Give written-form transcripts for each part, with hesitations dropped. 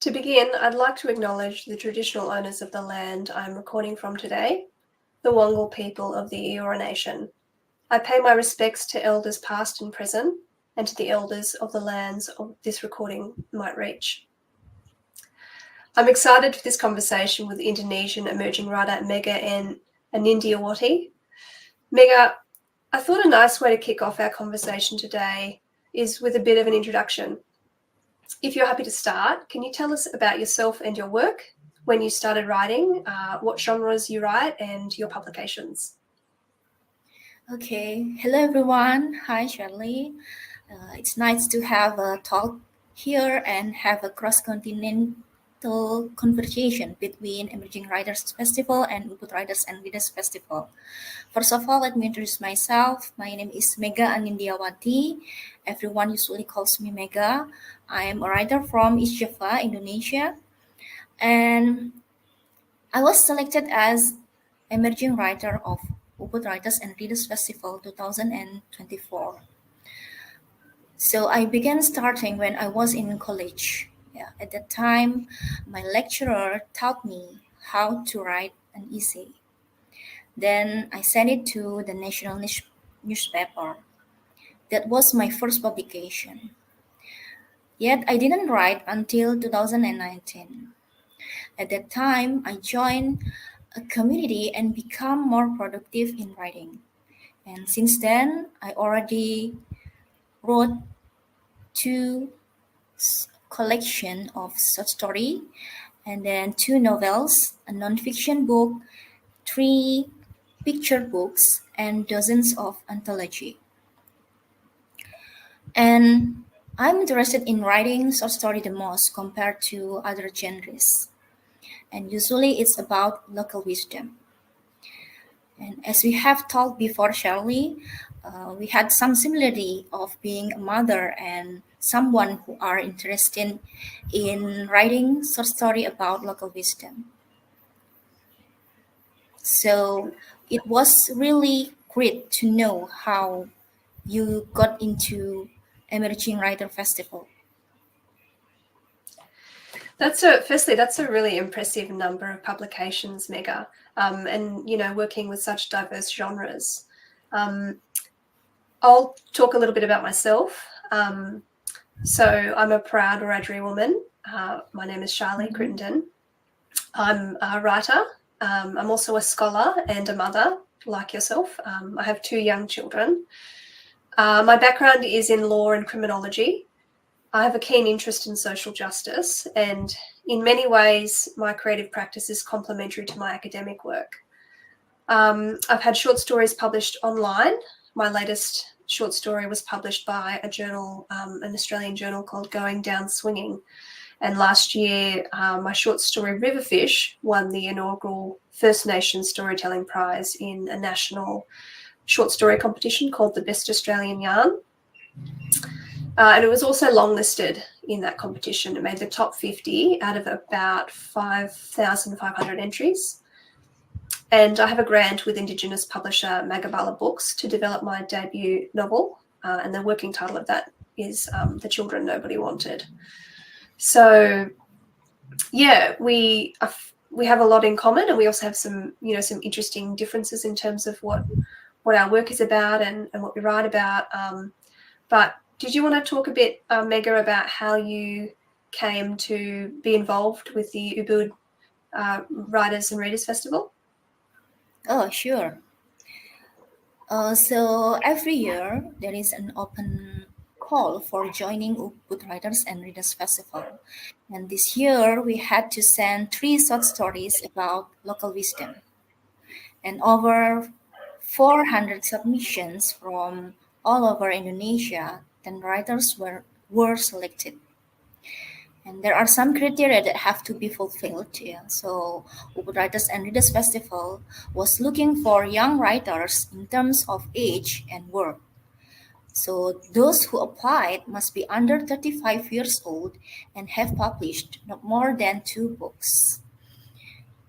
To begin, I'd like to acknowledge the traditional owners of the land I'm recording from today, the Wangal people of the Eora Nation. I pay my respects to elders past and present, and to the elders of the lands of this recording might reach. I'm excited for this conversation with Indonesian emerging writer Mega and Anindyawati. Mega, I thought a nice way to kick off our conversation today is with a bit of an introduction. If you're happy to start, can you tell us about yourself and your work, when you started writing, what genres you write, and your publications? Okay, hello everyone. Hi, Sharleigh. It's nice to have a talk here and have a cross-continental conversation between Emerging Writers Festival and Ubud Writers and Readers Festival. First of all, let me introduce myself. My name is Mega Anindyawati. Everyone usually calls me Mega. I am a writer from East Java, Indonesia. And I was selected as Emerging Writer of Ubud Writers and Readers Festival 2024. So I began starting when I was in college. At that time, my lecturer taught me how to write an essay. Then I sent it to the national newspaper. That was my first publication. Yet I didn't write until 2019. At that time, I joined a community and become more productive in writing. And since then, I already wrote two collection of short story, and then 2 novels, a non-fiction book, 3 picture books, and dozens of anthology. And I'm interested in writing short story the most compared to other genres. And usually it's about local wisdom. And as we have talked before, Sharleigh, we had some similarity of being a mother and someone who are interested in writing short story about local wisdom. So it was really great to know how you got into Emerging Writer Festival. That's a really impressive number of publications, Mega, and working with such diverse genres. I'll talk a little bit about myself. So I'm a proud Wiradjuri woman. My name is Sharleigh Crittenden. I'm a writer. I'm also a scholar and a mother, like yourself. I have 2 young children. My background is in law and criminology. I have a keen interest in social justice, and in many ways, my creative practice is complementary to my academic work. I've had short stories published online. My latest short story was published by a journal, an Australian journal called Going Down Swinging. And last year, my short story Riverfish won the inaugural First Nations Storytelling Prize in a national short story competition called the Best Australian Yarn. And it was also longlisted in that competition. It made the top 50 out of about 5,500 entries. And I have a grant with Indigenous publisher Magabala Books to develop my debut novel. And the working title of that is The Children Nobody Wanted. So, yeah, we have a lot in common, and we also have some interesting differences in terms of what our work is about and what we write about. But did you want to talk a bit, Mega, about how you came to be involved with the Ubud Writers and Readers Festival? Oh, sure. So every year there is an open call for joining Ubud Writers and Readers Festival. And this year we had to send 3 short stories about local wisdom. And over 400 submissions from all over Indonesia, 10 writers were selected. And there are some criteria that have to be fulfilled. So Ubud Writers and Readers Festival was looking for young writers in terms of age and work. So those who applied must be under 35 years old and have published not more than 2 books.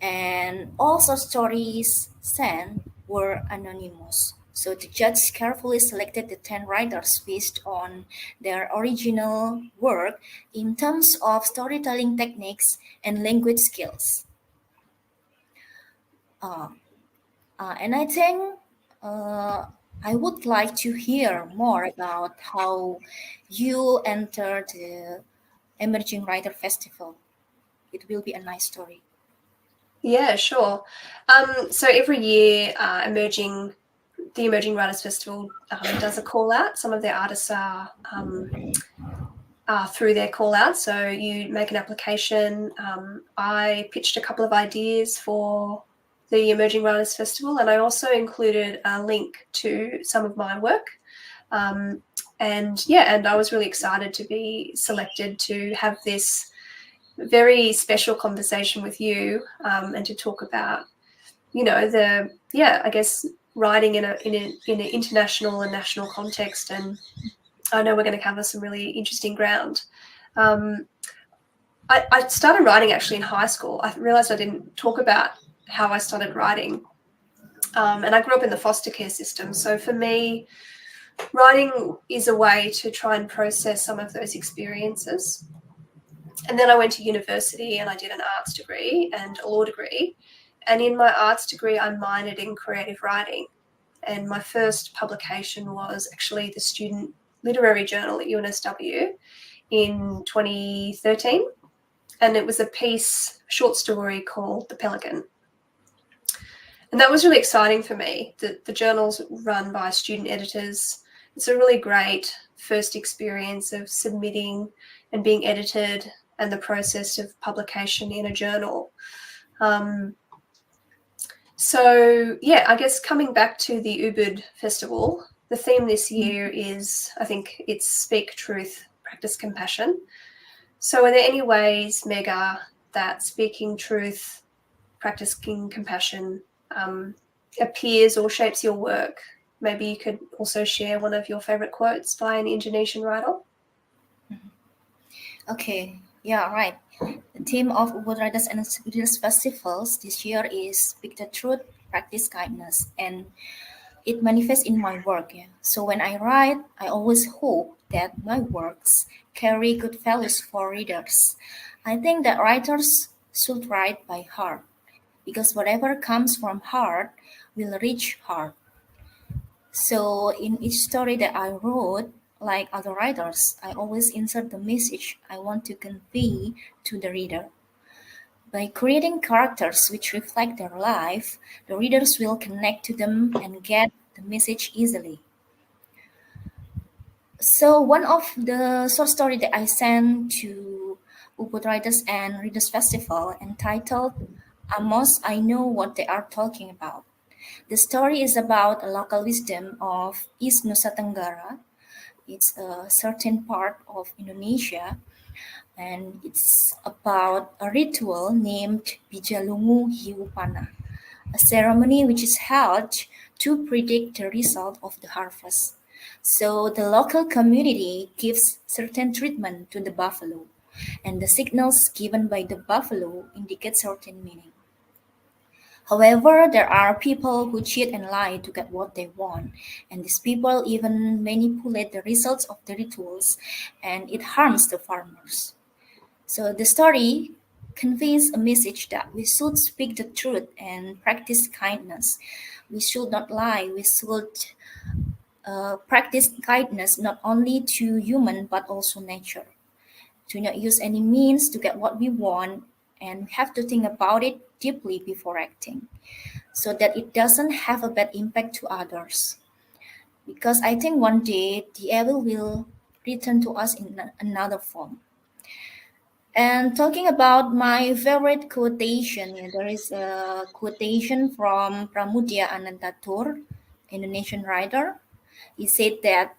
And all short stories sent were anonymous. So the judge carefully selected the 10 writers based on their original work in terms of storytelling techniques and language skills. Uh, and I think I would like to hear more about how you entered the Emerging Writer Festival. It will be a nice story. Yeah, sure. So every year, the Emerging Writers Festival does a call out. Some of their artists are through their call out. So you make an application. I pitched a couple of ideas for the Emerging Writers Festival, and I also included a link to some of my work. And I was really excited to be selected to have this very special conversation with you, and to talk about, I guess writing in an international and national context. And I know we're going to cover some really interesting ground. I started writing actually in high school. I realized I didn't talk about how I started writing. And I grew up in the foster care system. So for me, writing is a way to try and process some of those experiences. And then I went to university and I did an arts degree and a law degree. And in my arts degree, I minored in creative writing. And my first publication was actually the Student Literary Journal at UNSW in 2013. And it was a short story called The Pelican. And that was really exciting for me. The journal's run by student editors. It's a really great first experience of submitting and being edited and the process of publication in a journal. I guess coming back to the UBUD Festival, the theme this year is, I think it's Speak Truth, Practice Compassion. So are there any ways, Mega, that speaking truth, practicing compassion appears or shapes your work? Maybe you could also share one of your favorite quotes by an Indonesian writer. Okay, yeah, right. The theme of Ubud Writers and Readers Festivals this year is Speak the Truth, Practice Kindness, and it manifests in my work. Yeah. So when I write, I always hope that my works carry good values for readers. I think that writers should write by heart, because whatever comes from heart will reach heart. So in each story that I wrote, like other writers, I always insert the message I want to convey to the reader. By creating characters which reflect their life, the readers will connect to them and get the message easily. So one of the short story that I sent to Ubud Writers and Readers Festival entitled Amos, I Know What They Are Talking About. The story is about a local wisdom of East Nusa Tenggara. It's a certain part of Indonesia, and it's about a ritual named Bijalungu Hiu Panah, a ceremony which is held to predict the result of the harvest. So the local community gives certain treatment to the buffalo, and the signals given by the buffalo indicate certain meaning. However, there are people who cheat and lie to get what they want, and these people even manipulate the results of the rituals, and it harms the farmers. So the story conveys a message that we should speak the truth and practice kindness. We should not lie. We should practice kindness not only to human but also nature. Do not use any means to get what we want, and we have to think about it deeply before acting, so that it doesn't have a bad impact to others. Because I think one day the evil will return to us in another form. And talking about my favorite quotation, there is a quotation from Pramudia Anantatur, Indonesian writer. He said that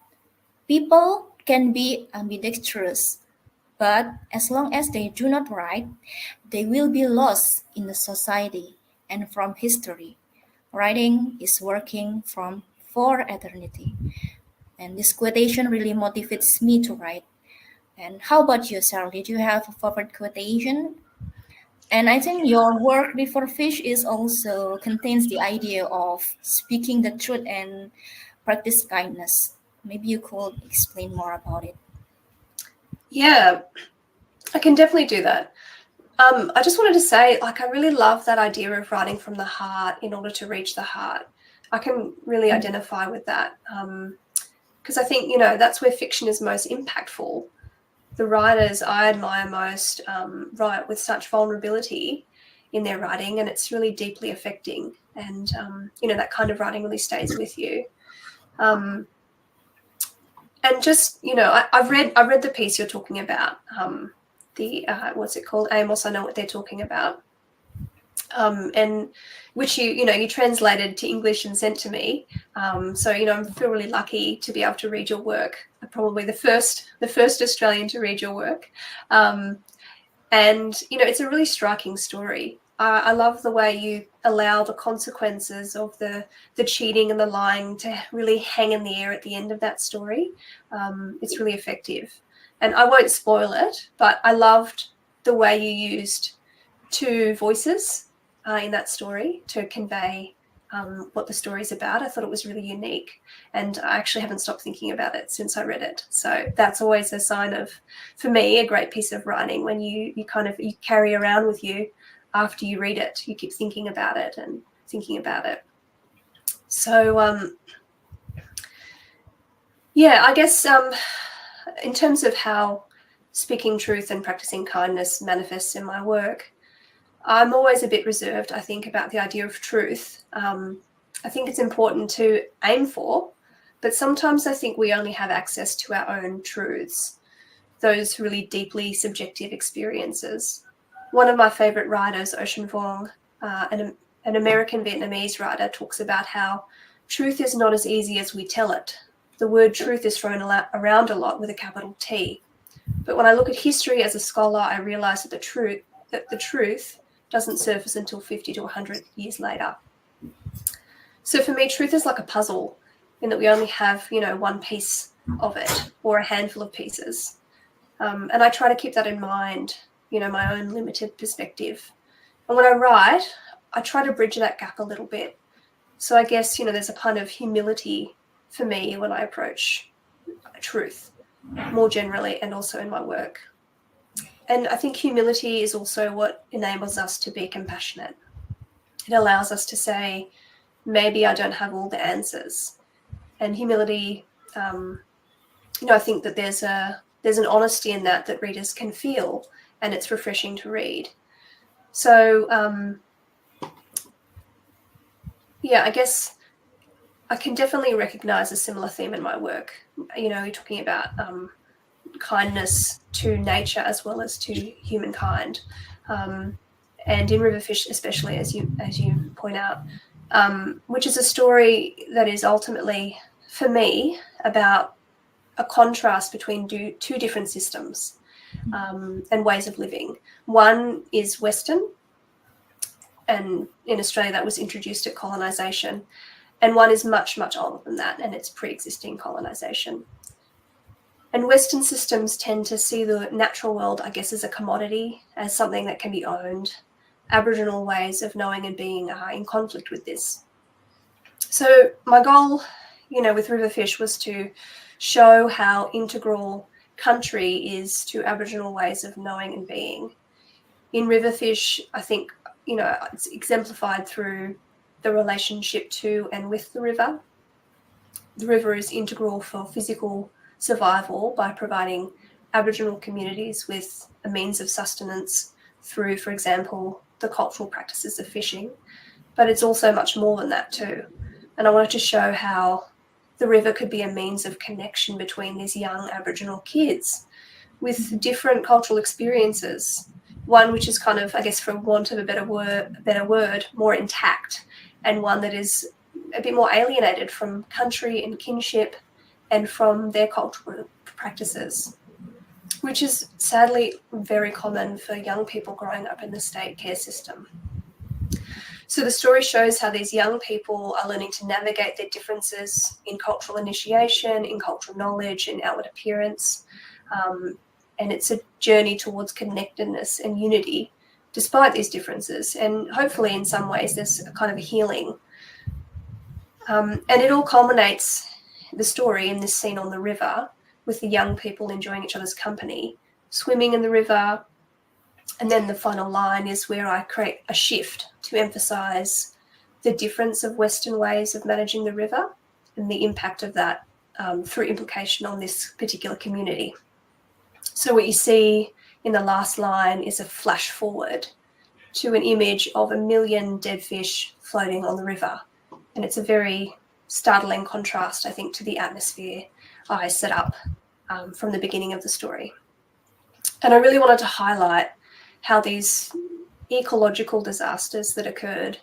people can be ambidextrous, but as long as they do not write, they will be lost in the society and from history. Writing is working from for eternity. And this quotation really motivates me to write. And how about you, Sharleigh? Do you have a favorite quotation? And I think your work before Fish is also contains the idea of speaking the truth and practice kindness. Maybe you could explain more about it. Yeah, I can definitely do that. I just wanted to say, like, I really love that idea of writing from the heart in order to reach the heart. I can really identify with that because I think, you know, that's where fiction is most impactful. The writers I admire most write with such vulnerability in their writing, and it's really deeply affecting. And, you know, that kind of writing really stays with you. And just, you know, I read the piece you're talking about, the what's it called? Amos, I know what they're talking about. And which you translated to English and sent to me. So I feel really lucky to be able to read your work. I'm probably the first Australian to read your work, and it's a really striking story. I love the way you allow the consequences of the cheating and the lying to really hang in the air at the end of that story. It's really effective, and I won't spoil it, but I loved the way you used two voices in that story to convey what the story's about. I thought it was really unique, and I actually haven't stopped thinking about it since I read it. So that's always a sign of, for me, a great piece of writing, when you carry around with you after you read it. You keep thinking about it and thinking about it. So I guess in terms of how speaking truth and practicing kindness manifests in my work, I'm always a bit reserved, I think, about the idea of truth. I think it's important to aim for, but sometimes I think we only have access to our own truths, those really deeply subjective experiences. One of my favorite writers, Ocean Vuong, an American Vietnamese writer, talks about how truth is not as easy as we tell it. The word truth is thrown around a lot with a capital T. But when I look at history as a scholar, I realize that the truth doesn't surface until 50 to 100 years later. So for me, truth is like a puzzle, in that we only have, one piece of it or a handful of pieces. And I try to keep that in mind, my own limited perspective. And when I write, I try to bridge that gap a little bit. So I guess, there's a kind of humility for me when I approach truth more generally, and also in my work. And I think humility is also what enables us to be compassionate. It allows us to say, maybe I don't have all the answers. And humility, I think that there's an honesty in that readers can feel, and it's refreshing to read. So, I guess I can definitely recognize a similar theme in my work. You're talking about kindness to nature as well as to humankind, and in Riverfish especially, as you point out, which is a story that is ultimately, for me, about a contrast between two different systems and ways of living. One is Western, and in Australia that was introduced at colonisation, and one is much, much older than that, and it's pre-existing colonisation. And Western systems tend to see the natural world, I guess, as a commodity, as something that can be owned. Aboriginal ways of knowing and being are in conflict with this. So my goal, with Riverfish, was to show how integral country is to Aboriginal ways of knowing and being. In Riverfish, I think, it's exemplified through the relationship to and with the river. The river is integral for physical survival by providing Aboriginal communities with a means of sustenance through, for example, the cultural practices of fishing. But it's also much more than that too. And I wanted to show how the river could be a means of connection between these young Aboriginal kids with different cultural experiences. One which is kind of, I guess, for want of a better word, more intact, and one that is a bit more alienated from country and kinship and from their cultural practices, which is sadly very common for young people growing up in the state care system. So the story shows how these young people are learning to navigate their differences in cultural initiation, in cultural knowledge, in outward appearance. And it's a journey towards connectedness and unity, despite these differences. And hopefully in some ways there's a kind of a healing. And it all culminates, the story in this scene on the river, with the young people enjoying each other's company, swimming in the river. And then the final line is where I create a shift to emphasize the difference of Western ways of managing the river and the impact of that through implication on this particular community. So what you see in the last line is a flash forward to an image of 1 million dead fish floating on the river. And it's a very startling contrast, I think, to the atmosphere I set up from the beginning of the story. And I really wanted to highlight how these ecological disasters that occurred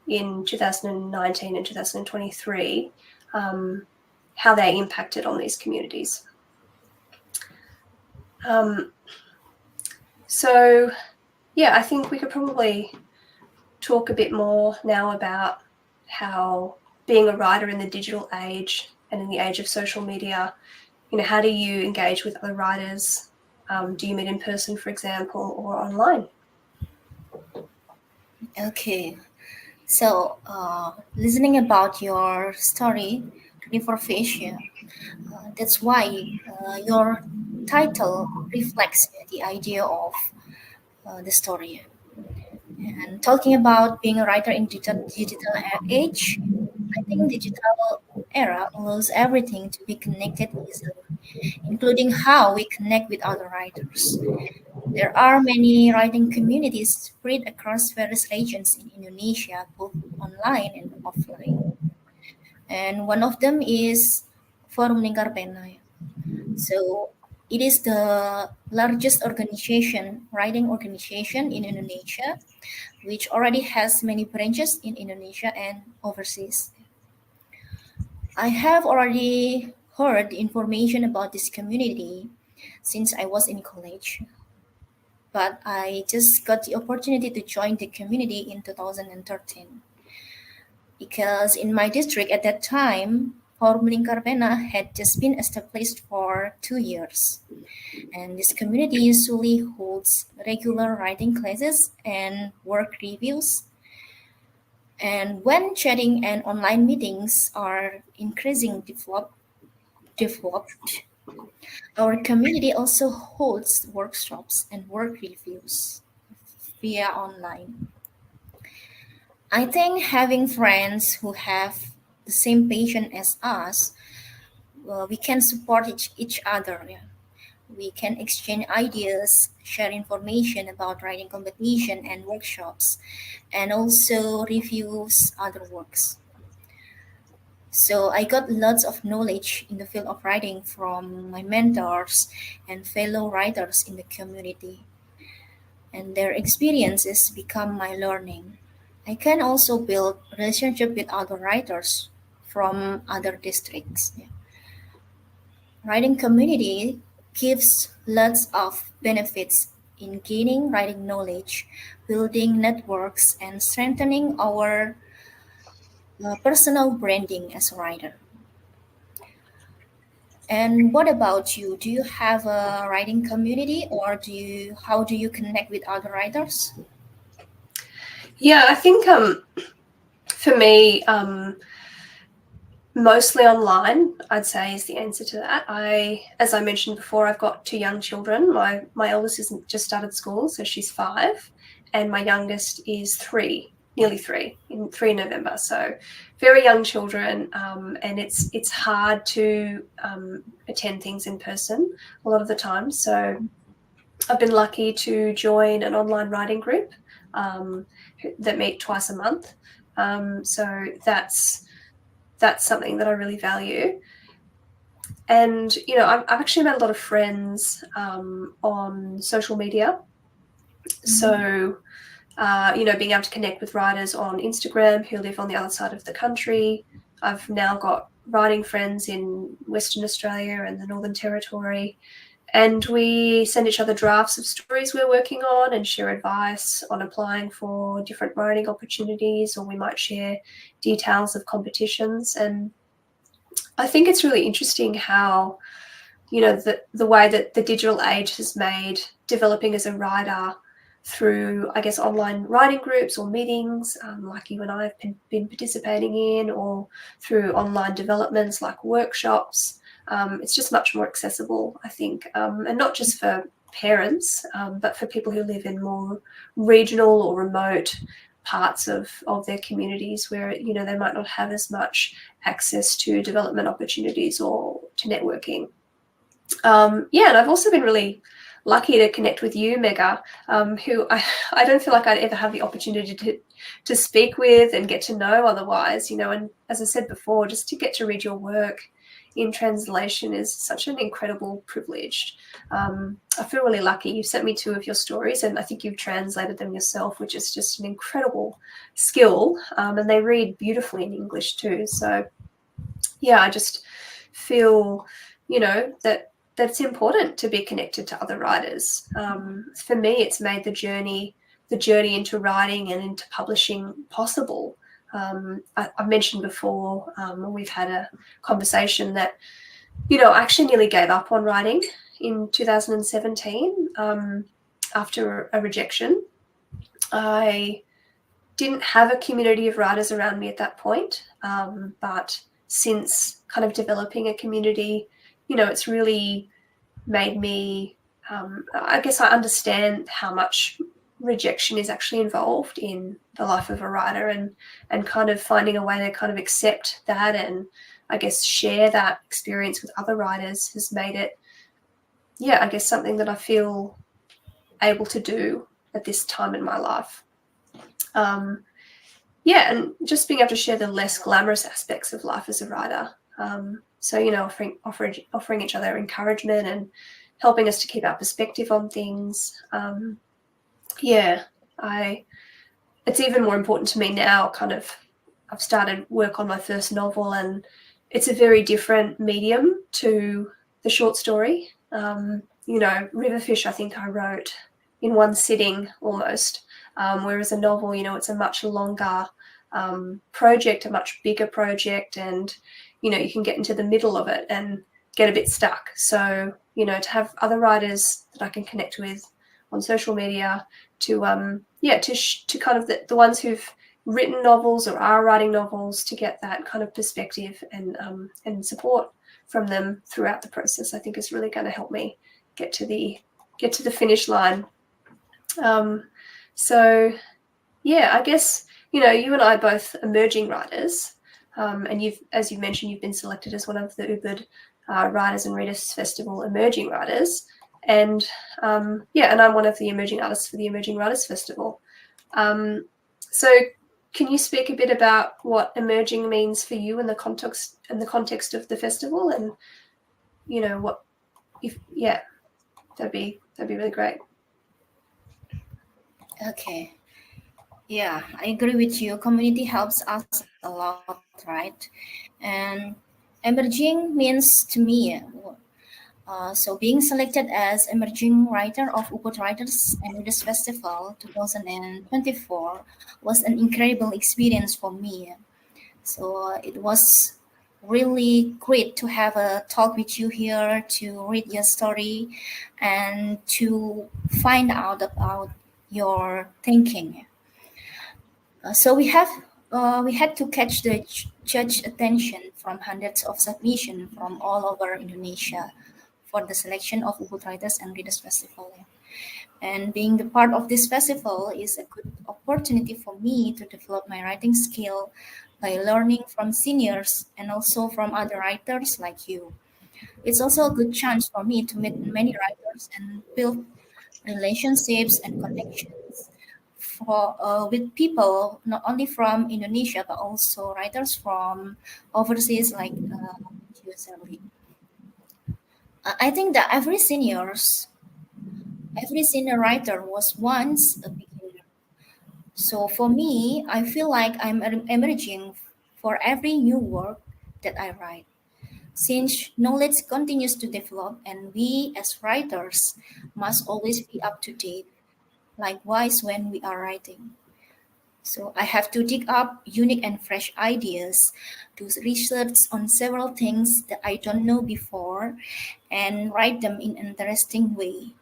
in 2019 and 2023, how they impacted on these communities. So, yeah, I think we could probably talk a bit more now about how being a writer in the digital age and in the age of social media, how do you engage with other writers? Do you meet in person, for example, or online? Okay, so listening about your story, River Fish, that's why your title reflects the idea of the story. And talking about being a writer in digital age, I think digital era allows everything to be connected easily, including how we connect with other writers. There are many writing communities spread across various regions in Indonesia, both online and offline. And one of them is Forum Lingkar Pena. So it is the largest writing organization in Indonesia, which already has many branches in Indonesia and overseas. I have already heard information about this community since I was in college, but I just got the opportunity to join the community in 2013 because in my district at that time, Forum Lingkar Pena had just been established for 2 years. And this community usually holds regular writing classes and work reviews. And when chatting and online meetings are increasingly developed, our community also holds workshops and work reviews via online. I think having friends who have the same passion as us, we can support each other. Yeah. We can exchange ideas, share information about writing competition and workshops, and also reviews other works. So I got lots of knowledge in the field of writing from my mentors and fellow writers in the community. And their experiences become my learning. I can also build relationship with other writers from other districts. Yeah. Writing community gives lots of benefits in gaining writing knowledge, building networks, and strengthening our personal branding as a writer. And what about you? Do you have a writing community, or how do you connect with other writers? Yeah, I think for me, mostly online, I'd say, is the answer to that. As I mentioned before, I've got 2 young children. My eldest has just started school, so she's 5, and my youngest is 3, nearly 3, in 3 November. So very young children, and it's hard to attend things in person a lot of the time. So I've been lucky to join an online writing group that meet twice a month. So that's something that I really value. And, I've actually met a lot of friends on social media. So, being able to connect with writers on Instagram who live on the other side of the country. I've now got writing friends in Western Australia and the Northern Territory. And we send each other drafts of stories we're working on and share advice on applying for different writing opportunities, or we might share details of competitions. And I think it's really interesting how, the way that the digital age has made developing as a writer through, I guess, online writing groups or meetings like you and I have been participating in, or through online developments like workshops. It's just much more accessible, I think, and not just for parents, but for people who live in more regional or remote parts of their communities where, they might not have as much access to development opportunities or to networking. And I've also been really lucky to connect with you, Mega, who I don't feel like I'd ever have the opportunity to speak with and get to know otherwise, and as I said before, just to get to read your work in translation is such an incredible privilege. I feel really lucky. You sent me 2 of your stories, and I think you've translated them yourself, which is just an incredible skill, and they read beautifully in English too. So yeah, I just feel, that it's important to be connected to other writers. For me, it's made the journey into writing and into publishing possible. I mentioned before when we've had a conversation that, I actually nearly gave up on writing in 2017 after a rejection. I didn't have a community of writers around me at that point, but since kind of developing a community, it's really made me, I guess I understand how much rejection is actually involved in the life of a writer, and kind of finding a way to kind of accept that and I guess share that experience with other writers has made it, I guess something that I feel able to do at this time in my life. And just being able to share the less glamorous aspects of life as a writer. So, offering each other encouragement and helping us to keep our perspective on things. It's even more important to me now. Kind of, I've started work on my first novel, and it's a very different medium to the short story. Riverfish, I think I wrote in one sitting almost, whereas a novel, it's a much longer project, a much bigger project, and you can get into the middle of it and get a bit stuck. So to have other writers that I can connect with on social media, to kind of the ones who've written novels or are writing novels, to get that kind of perspective and support from them throughout the process, I think is really going to help me get to the finish line. I guess you and I are both emerging writers, and as you mentioned, you've been selected as one of the UWRF Writers and Readers Festival emerging writers, and I'm one of the emerging artists for the Emerging Writers Festival. So can you speak a bit about what emerging means for you in the context of the festival, and that'd be really great. Okay. Yeah, I agree with you. Community helps us a lot, right? And emerging means to me, so being selected as emerging writer of UWRF Writers and Readers Festival 2024 was an incredible experience for me. So it was really great to have a talk with you here, to read your story, and to find out about your thinking. So we had to catch the judge attention from hundreds of submissions from all over Indonesia for the selection of UWRF Writers and Readers Festival. And being the part of this festival is a good opportunity for me to develop my writing skill by learning from seniors and also from other writers like you. It's also a good chance for me to meet many writers and build relationships and connections with people not only from Indonesia but also writers from overseas like you, Sharleigh. I think that every senior writer was once a beginner. So for me, I feel like I'm emerging for every new work that I write. Since knowledge continues to develop and we as writers must always be up to date, likewise when we are writing. So I have to dig up unique and fresh ideas, do research on several things that I don't know before, and write them in an interesting way.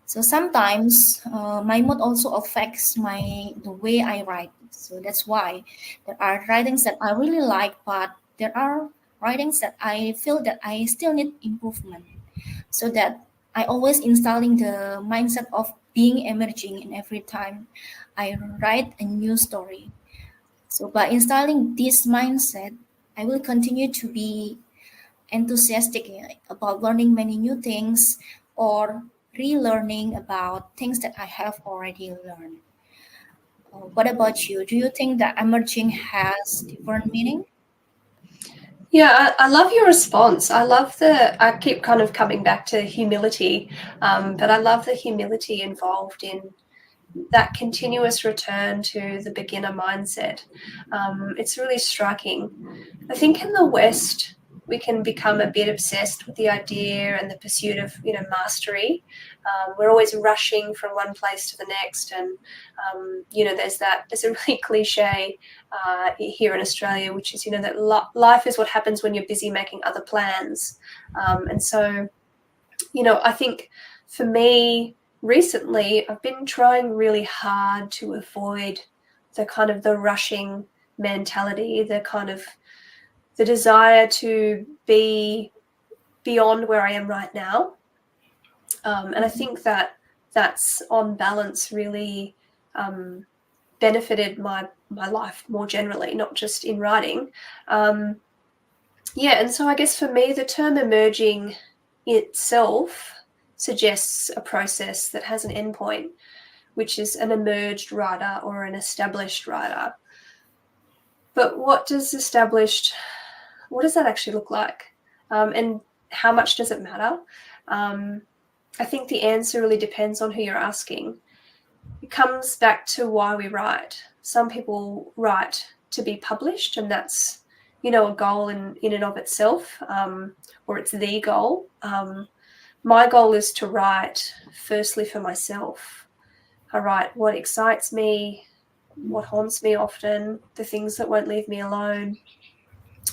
So sometimes my mood also affects the way I write. So that's why there are writings that I really like, but there are writings that I feel that I still need improvement. So that I always installing the mindset of being emerging in every time I write a new story. So by installing this mindset, I will continue to be enthusiastic about learning many new things or relearning about things that I have already learned. What about you? Do you think that emerging has different meaning? Yeah, I love your response. I keep kind of coming back to humility, but I love the humility involved in that continuous return to the beginner mindset. It's really striking. I think in the West, we can become a bit obsessed with the idea and the pursuit of, mastery. We're always rushing from one place to the next, and there's a really cliche here in Australia, which is that life is what happens when you're busy making other plans, and so I think for me recently, I've been trying really hard to avoid the rushing mentality, the desire to be beyond where I am right now. And I think that that's on balance really benefited my life more generally, not just in writing. And so I guess for me, the term emerging itself suggests a process that has an endpoint, which is an emerged writer or an established writer. But what does that actually look like? And how much does it matter? I think the answer really depends on who you're asking. It comes back to why we write. Some people write to be published, and that's, a goal in and of itself, or it's the goal. My goal is to write firstly for myself. I write what excites me, what haunts me often, the things that won't leave me alone.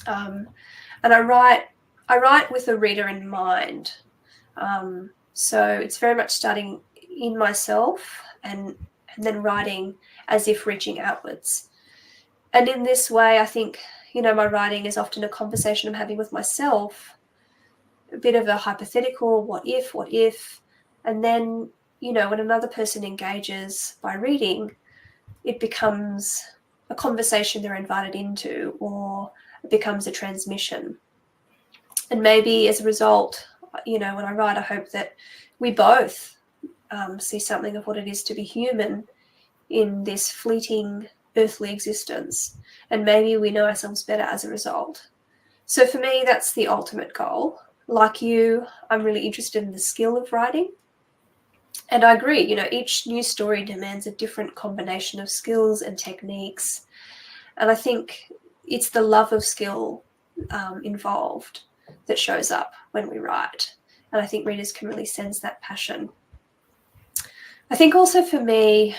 And I write with the reader in mind. So it's very much starting in myself and then writing as if reaching outwards. And in this way, I think, my writing is often a conversation I'm having with myself, a bit of a hypothetical, what if, and then, when another person engages by reading, it becomes a conversation they're invited into, or it becomes a transmission. And maybe as a result, when I write, I hope that we both see something of what it is to be human in this fleeting earthly existence. And maybe we know ourselves better as a result. So for me, that's the ultimate goal. Like you, I'm really interested in the skill of writing. And I agree, each new story demands a different combination of skills and techniques. And I think it's the love of skill involved that shows up when we write. And I think readers can really sense that passion. I think also for me,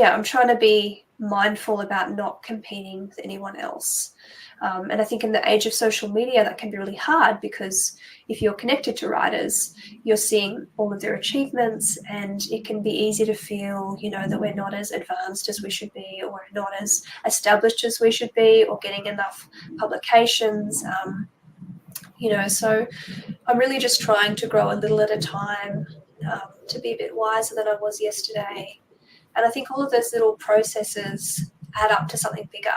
I'm trying to be mindful about not competing with anyone else. And I think in the age of social media, that can be really hard, because if you're connected to writers, you're seeing all of their achievements, and it can be easy to feel, that we're not as advanced as we should be, or we're not as established as we should be, or getting enough publications. So I'm really just trying to grow a little at a time, to be a bit wiser than I was yesterday. And I think all of those little processes add up to something bigger.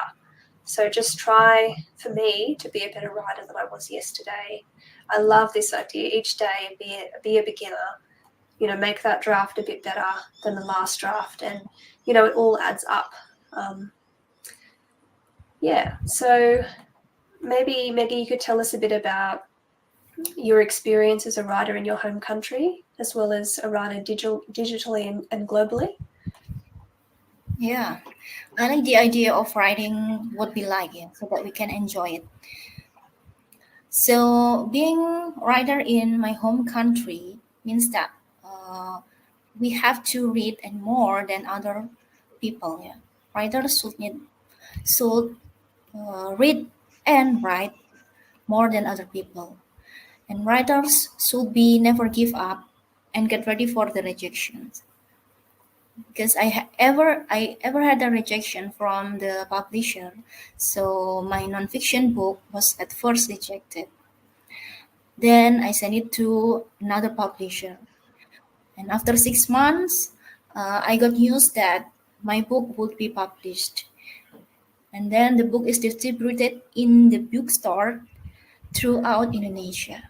So just try, for me, to be a better writer than I was yesterday. I love this idea. Each day, be a beginner. Make that draft a bit better than the last draft. And, it all adds up. So maybe you could tell us a bit about your experience as a writer in your home country, as well as a writer digitally and globally. Yeah, I like the idea of writing what we like, so that we can enjoy it. So being writer in my home country means that we have to read and more than other people. Yeah, writers should read and write more than other people, and writers should be never give up and get ready for the rejections. Because I ever had a rejection from the publisher, so my nonfiction book was at first rejected. Then I sent it to another publisher, and after 6 months, I got news that my book would be published, and then the book is distributed in the bookstore throughout Indonesia.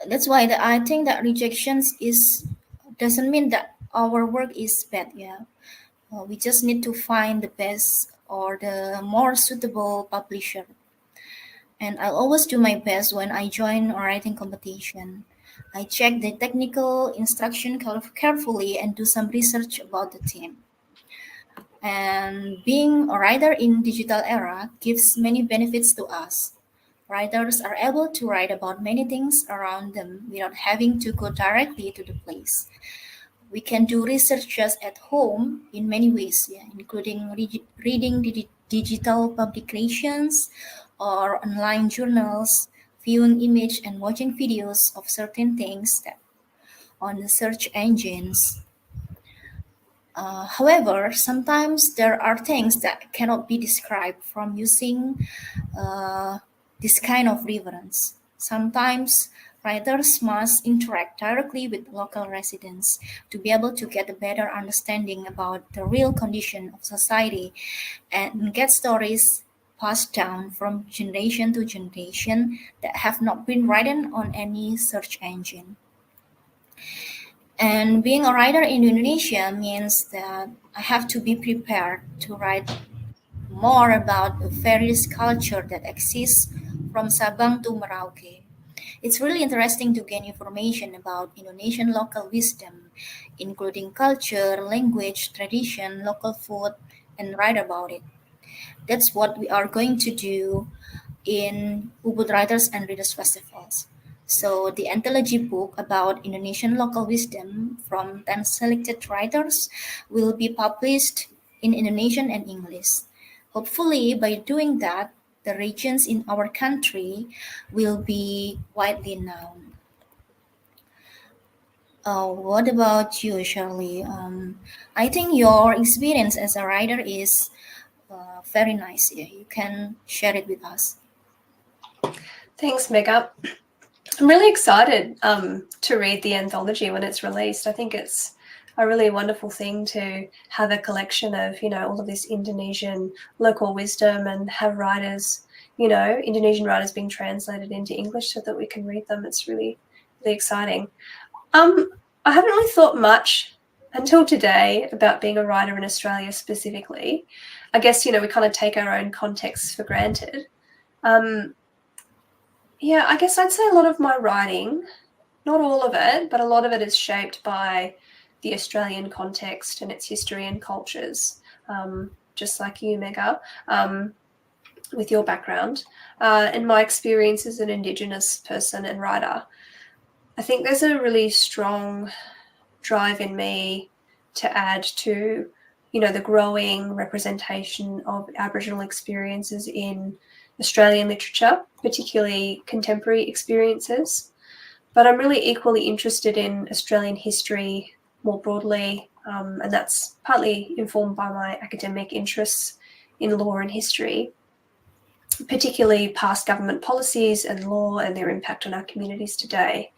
That's why I think that rejections is doesn't mean that our work is bad. Yeah, we just need to find the best or the more suitable publisher. And I'll always do my best when I join a writing competition. I check the technical instruction carefully and do some research about the theme. And being a writer in digital era gives many benefits to us. Writers are able to write about many things around them without having to go directly to the place. We can do research just at home in many ways, yeah, including reading digital publications or online journals, viewing image and watching videos of certain things that on the search engines. However, sometimes there are things that cannot be described from using this kind of reference. Sometimes writers must interact directly with local residents to be able to get a better understanding about the real condition of society and get stories passed down from generation to generation that have not been written on any search engine. And being a writer in Indonesia means that I have to be prepared to write more about the various culture that exists from Sabang to Merauke. It's really interesting to gain information about Indonesian local wisdom, including culture, language, tradition, local food, and write about it. That's what we are going to do in Ubud Writers and Readers Festivals. So the anthology book about Indonesian local wisdom from 10 selected writers will be published in Indonesian and English. Hopefully, by doing that, the regions in our country will be widely known. What about you, Sharleigh? I think your experience as a writer is very nice. Yeah, you can share it with us. Thanks, Mega. I'm really excited to read the anthology when it's released. I think it's a really wonderful thing to have a collection of, all of this Indonesian local wisdom and have writers, Indonesian writers being translated into English so that we can read them. It's really, really exciting. I haven't really thought much until today about being a writer in Australia specifically. I guess, we kind of take our own contexts for granted. Yeah, I guess I'd say a lot of my writing, not all of it, but a lot of it is shaped by the Australian context and its history and cultures, just like you, Mega, with your background. And my experience as an Indigenous person and writer, I think there's a really strong drive in me to add to, the growing representation of Aboriginal experiences in Australian literature, particularly contemporary experiences. But I'm really equally interested in Australian history more broadly, and that's partly informed by my academic interests in law and history, particularly past government policies and law and their impact on our communities today.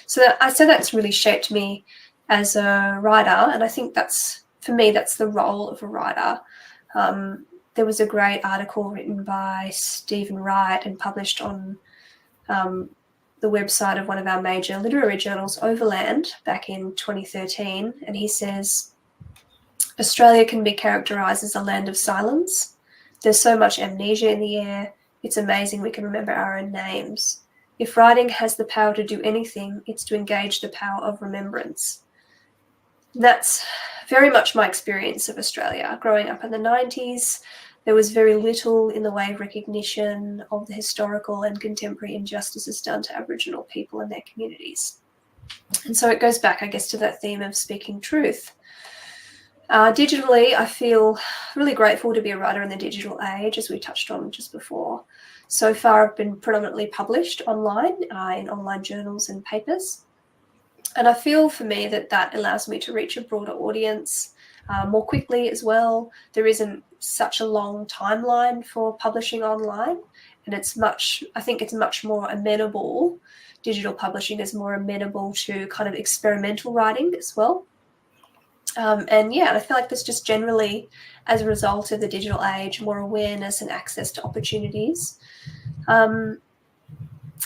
So I'd say that's really shaped me as a writer, and I think for me, that's the role of a writer. There was a great article written by Stephen Wright and published on the website of one of our major literary journals, Overland, back in 2013. And he says, Australia can be characterised as a land of silence. There's so much amnesia in the air. It's amazing we can remember our own names. If writing has the power to do anything, it's to engage the power of remembrance. That's very much my experience of Australia. Growing up in the 90s, there was very little in the way of recognition of the historical and contemporary injustices done to Aboriginal people and their communities. And so it goes back, I guess, to that theme of speaking truth. Digitally, I feel really grateful to be a writer in the digital age, as we touched on just before. So far, I've been predominantly published online in online journals and papers. And I feel for me that allows me to reach a broader audience more quickly as well. There isn't such a long timeline for publishing online, and I think it's much more amenable. Digital publishing is more amenable to kind of experimental writing as well. And I feel like there's just generally, as a result of the digital age, more awareness and access to opportunities.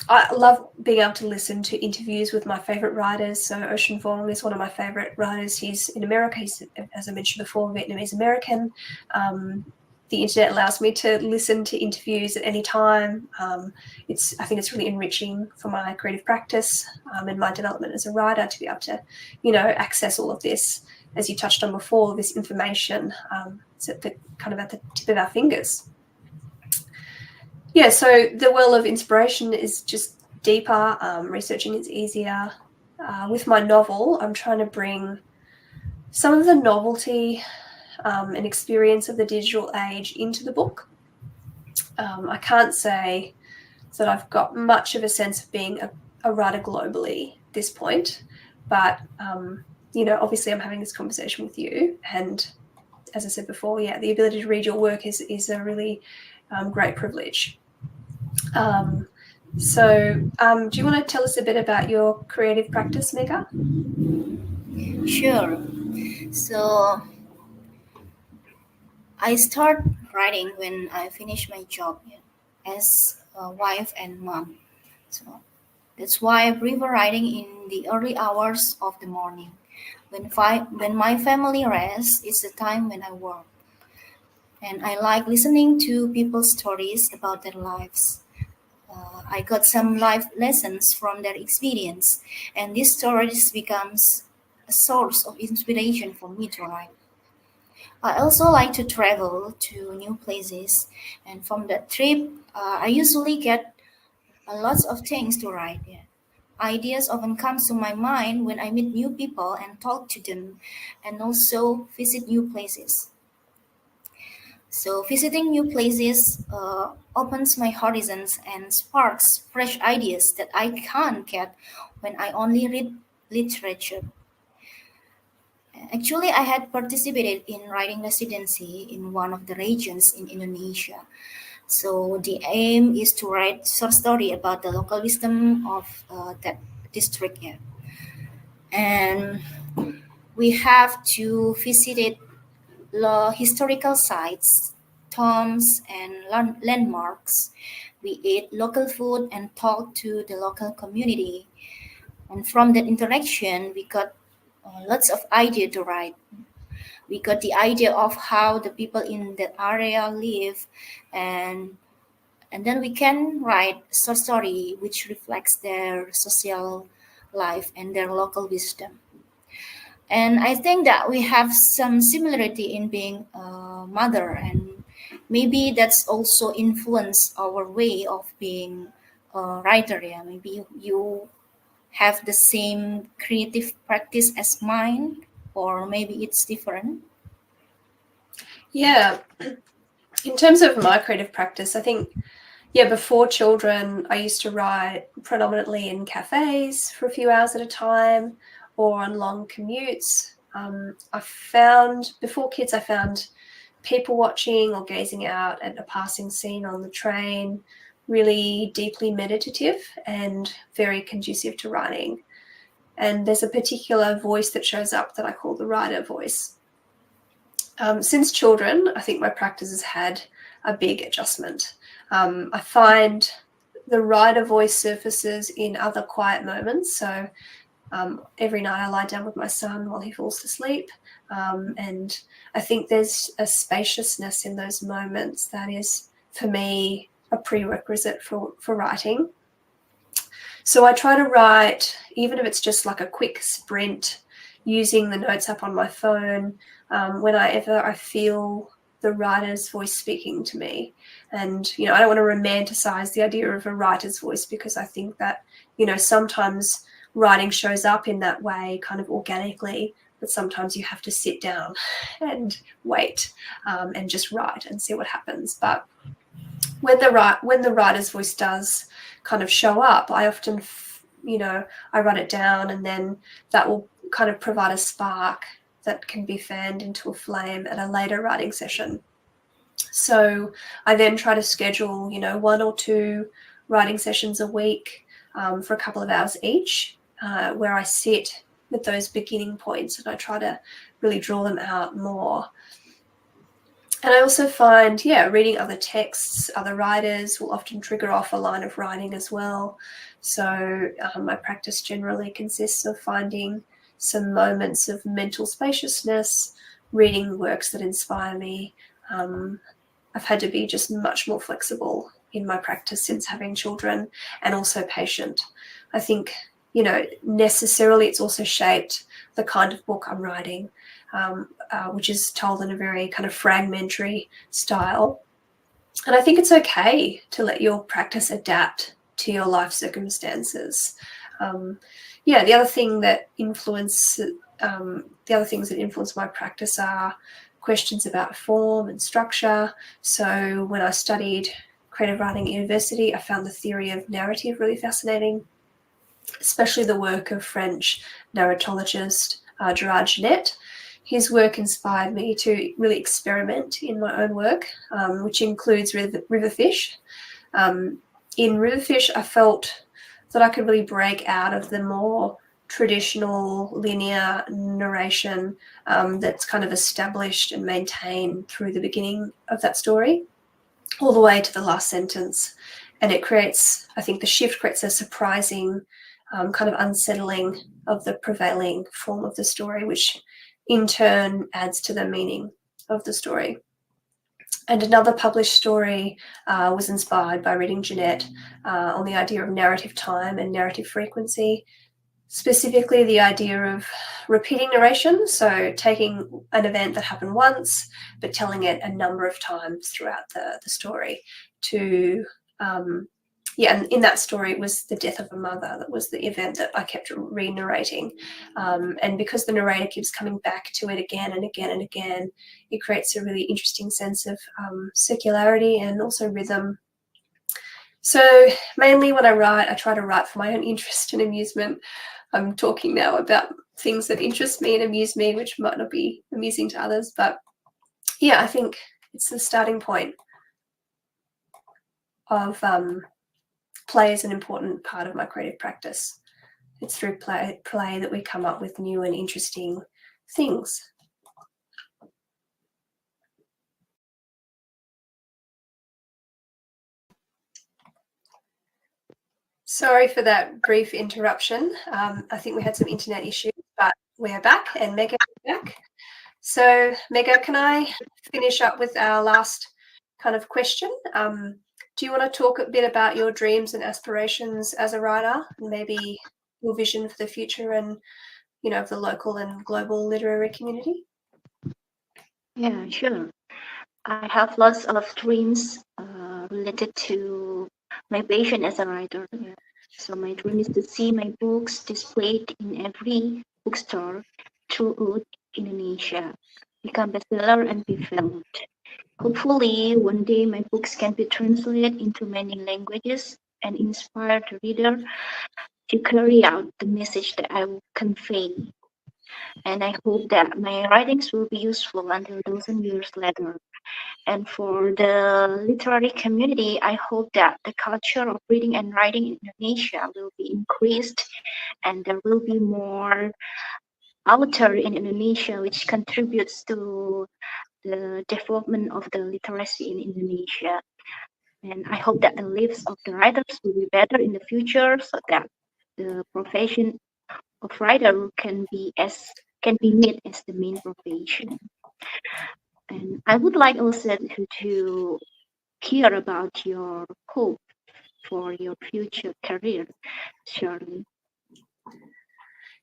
I love being able to listen to interviews with my favourite writers. So Ocean Vuong is one of my favourite writers. He's in America. He's, as I mentioned before, Vietnamese American. The internet allows me to listen to interviews at any time. I think it's really enriching for my creative practice and my development as a writer to be able to, access all of this, as you touched on before, this information. It's at the tip of our fingers. Yeah, so the well of inspiration is just deeper. Researching is easier. With my novel, I'm trying to bring some of the novelty and experience of the digital age into the book. I can't say that I've got much of a sense of being a writer globally at this point, but obviously I'm having this conversation with you, and as I said before, the ability to read your work is a really great privilege. Do you want to tell us a bit about your creative practice, Mega? Sure. So I start writing when I finish my job as a wife and mom. So that's why I prefer writing in the early hours of the morning. When my family rests, it's the time when I work. And I like listening to people's stories about their lives. I got some life lessons from their experience, and these stories becomes a source of inspiration for me to write. I also like to travel to new places, and from that trip, I usually get lots of things to write. Yeah. Ideas often come to my mind when I meet new people and talk to them, and also visit new places. So visiting new places opens my horizons and sparks fresh ideas that I can't get when I only read literature. Actually, I had participated in writing residency in one of the regions in Indonesia. So the aim is to write short story about the local wisdom of that district. Yeah. And we have to visit it historical sites, tombs, and landmarks. We ate local food and talked to the local community. And from that interaction, we got lots of idea to write. We got the idea of how the people in that area live, and then we can write short story which reflects their social life and their local wisdom. And I think that we have some similarity in being a mother, and maybe that's also influenced our way of being a writer. Yeah, maybe you have the same creative practice as mine, or maybe it's different. Yeah, in terms of my creative practice, I think, before children, I used to write predominantly in cafes for a few hours at a time or on long commutes. Before kids, I found people watching or gazing out at a passing scene on the train really deeply meditative and very conducive to writing. And there's a particular voice that shows up that I call the writer voice. Since children, I think my practice has had a big adjustment. I find the writer voice surfaces in other quiet moments. So every night I lie down with my son while he falls to sleep. And I think there's a spaciousness in those moments that is, for me, a prerequisite for writing. So I try to write, even if it's just like a quick sprint, using the notes app on my phone, whenever I feel the writer's voice speaking to me. And, I don't want to romanticize the idea of a writer's voice, because I think that, sometimes writing shows up in that way kind of organically, but sometimes you have to sit down and wait and just write and see what happens. But when the writer's voice does kind of show up, I often I write it down, and then that will kind of provide a spark that can be fanned into a flame at a later writing session. So I then try to schedule, 1 or 2 writing sessions a week for a couple of hours each, where I sit with those beginning points and I try to really draw them out more. And I also find, reading other texts, other writers will often trigger off a line of writing as well. So my practice generally consists of finding some moments of mental spaciousness, reading works that inspire me. I've had to be just much more flexible in my practice since having children, and also patient. I think, necessarily it's also shaped the kind of book I'm writing, which is told in a very kind of fragmentary style. And I think it's okay to let your practice adapt to your life circumstances. The other things that influence my practice are questions about form and structure. So when I studied creative writing at university, I found the theory of narrative really fascinating, especially the work of French narratologist Gerard Genet. His work inspired me to really experiment in my own work, which includes Riverfish. In Riverfish, I felt that I could really break out of the more traditional linear narration that's kind of established and maintained through the beginning of that story all the way to the last sentence. And it creates, I think the shift creates a surprising kind of unsettling of the prevailing form of the story, which in turn adds to the meaning of the story. And another published story was inspired by reading Genet on the idea of narrative time and narrative frequency, specifically the idea of repeating narration, so taking an event that happened once but telling it a number of times throughout the story to and in that story it was the death of a mother that was the event that I kept re-narrating, and because the narrator keeps coming back to it again and again and again, it creates a really interesting sense of circularity and also rhythm. So mainly when I write, I try to write for my own interest and amusement. I'm talking now about things that interest me and amuse me, which might not be amusing to others, but I think it's the starting point of play is an important part of my creative practice. It's through play that we come up with new and interesting things. Sorry for that brief interruption. I think we had some internet issues, but we are back, and Mega is back. So Mega, can I finish up with our last kind of question? Do you want to talk a bit about your dreams and aspirations as a writer, and maybe your vision for the future and, of the local and global literary community? Yeah, sure. I have lots of dreams related to my passion as a writer. Yeah. So my dream is to see my books displayed in every bookstore throughout Indonesia, become bestseller and be felt. Hopefully, one day my books can be translated into many languages and inspire the reader to carry out the message that I will convey. And I hope that my writings will be useful until 1,000 years later. And for the literary community, I hope that the culture of reading and writing in Indonesia will be increased, and there will be more authors in Indonesia, which contributes to the development of the literacy in Indonesia. And I hope that the lives of the writers will be better in the future, so that the profession of writer can be made as the main profession. And I would like also to hear about your hope for your future career, Sharleigh.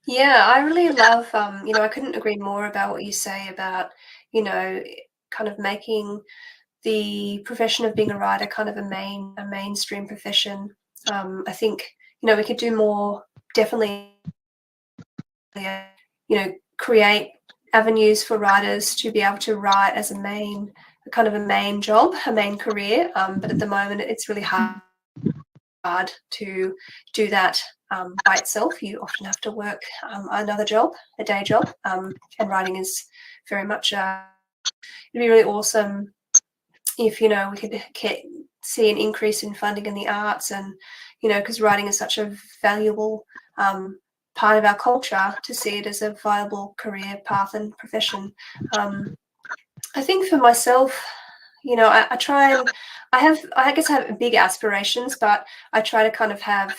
Yeah, I really love, I couldn't agree more about what you say about, kind of making the profession of being a writer kind of a mainstream profession. I think, we could do more, definitely, create avenues for writers to be able to write as a main job, a main career. But at the moment, it's really hard hard to do that by itself. You often have to work another job, a day job, and writing is very much, it'd be really awesome if, we could see an increase in funding in the arts, and, because writing is such a valuable part of our culture, to see it as a viable career path and profession. I think for myself, I try and I guess I have big aspirations, but I try to kind of have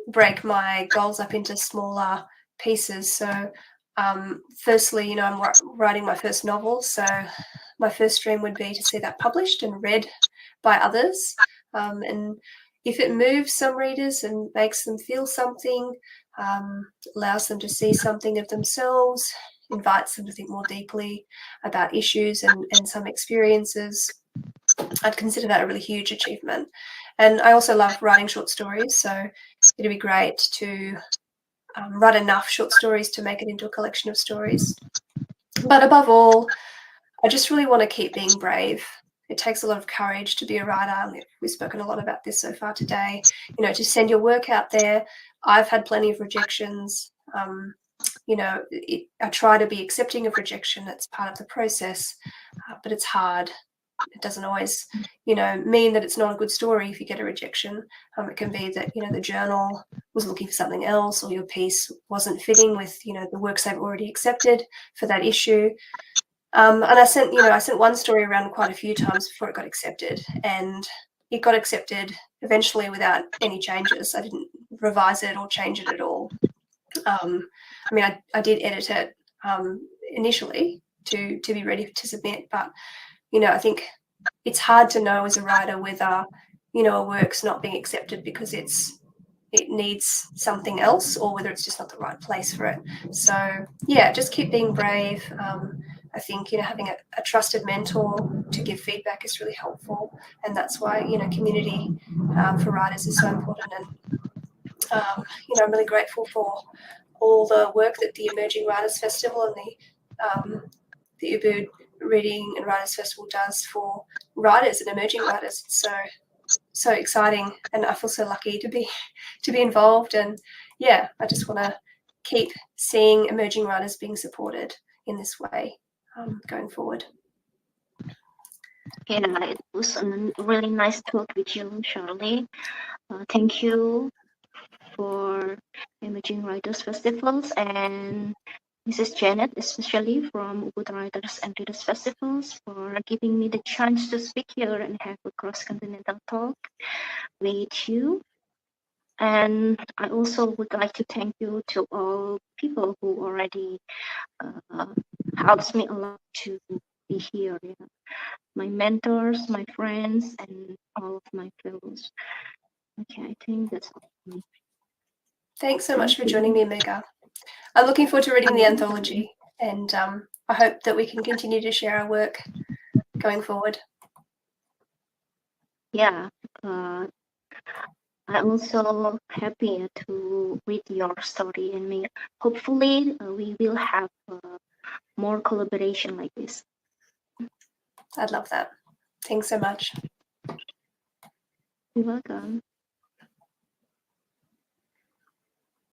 break my goals up into smaller pieces. So firstly, I'm writing my first novel, so my first dream would be to see that published and read by others, and if it moves some readers and makes them feel something, allows them to see something of themselves, invites them to think more deeply about issues and some experiences, I'd consider that a really huge achievement. And I also love writing short stories, so it'd be great to write enough short stories to make it into a collection of stories. But above all, I just really want to keep being brave. It takes a lot of courage to be a writer. We've spoken a lot about this so far today. To send your work out there. I've had plenty of rejections. I try to be accepting of rejection. It's part of the process, but it's hard. It doesn't always, mean that it's not a good story if you get a rejection. It can be that, the journal was looking for something else, or your piece wasn't fitting with, the works they've already accepted for that issue. And I sent one story around quite a few times before it got accepted, and it got accepted eventually without any changes. I didn't revise it or change it at all. I did edit it initially to be ready to submit, but I think it's hard to know as a writer whether a work's not being accepted because it needs something else, or whether it's just not the right place for it. So yeah, just keep being brave. I think having a trusted mentor to give feedback is really helpful, and that's why community for writers is so important. And I'm really grateful for all the work that the Emerging Writers Festival and the Ubud Reading and Writers Festival does for writers and emerging writers. It's so exciting, and I feel so lucky to be involved. And yeah, I just want to keep seeing emerging writers being supported in this way going forward. Yeah, it was a really nice talk with you, Sharleigh. Thank you for Emerging Writers Festivals, and Mrs. Janet, especially from Ubud Writers and Readers Festivals, for giving me the chance to speak here and have a cross-continental talk with you. And I also would like to thank you to all people who already helps me a lot to be here. My mentors, my friends, and all of my fellows. Okay, I think that's all for me. Thanks so much for joining me, Mega. I'm looking forward to reading the anthology, and I hope that we can continue to share our work going forward. Yeah, I'm also happy to read your story, and hopefully we will have more collaboration like this. I'd love that. Thanks so much. You're welcome.